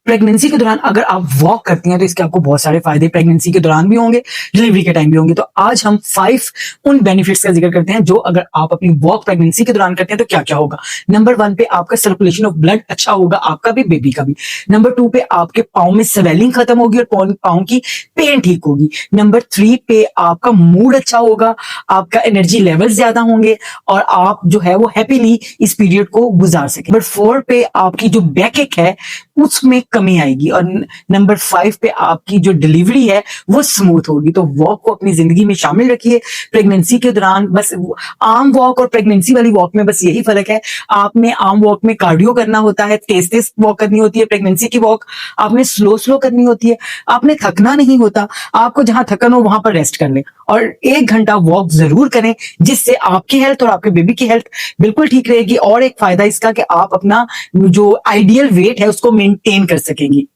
Pregnancy के दौरान अगर आप वॉक करती हैं तो इसके आपको बहुत सारे फायदे प्रेगनेंसी के दौरान भी होंगे, डिलीवरी के टाइम भी होंगे। तो आज हम 5 उन बेनिफिट्स का जिक्र करते हैं जो अगर आप अपनी वॉक प्रेगनेंसी के दौरान करते हैं तो क्या क्या होगा। नंबर 1 पे आपका सर्कुलेशन ऑफ ब्लड अच्छा होगा, आपका भी बेबी का भी। नंबर 2 पे आपके पाँव में स्वेलिंग खत्म होगी और पाँव की पेन ठीक होगी। नंबर 3 पे आपका मूड अच्छा होगा, आपका एनर्जी लेवल ज्यादा होंगे और आप जो है वो हैप्पीली इस पीरियड को गुजार सके। नंबर 4 पे आपकी जो बैक एक है उसमें कमी आएगी और नंबर 5 पे आपकी जो डिलीवरी है वो स्मूथ होगी। तो वॉक को अपनी जिंदगी में शामिल रखिए प्रेगनेंसी के दौरान। बस आम वॉक और प्रेगनेंसी वाली वॉक में बस यही फर्क है, आपने आम वॉक में कार्डियो करना होता है, तेज तेज वॉक करनी होती है। प्रेगनेंसी की वॉक आपने स्लो स्लो करनी होती है, आपने थकना नहीं होता, आपको जहां थकन हो वहां पर रेस्ट कर ले और 1 घंटा वॉक जरूर करें जिससे आपकी हेल्थ और आपके बेबी की हेल्थ बिल्कुल ठीक रहेगी। और एक फायदा इसका कि आप अपना जो आइडियल वेट है उसको मेंटेन कर सकेंगी।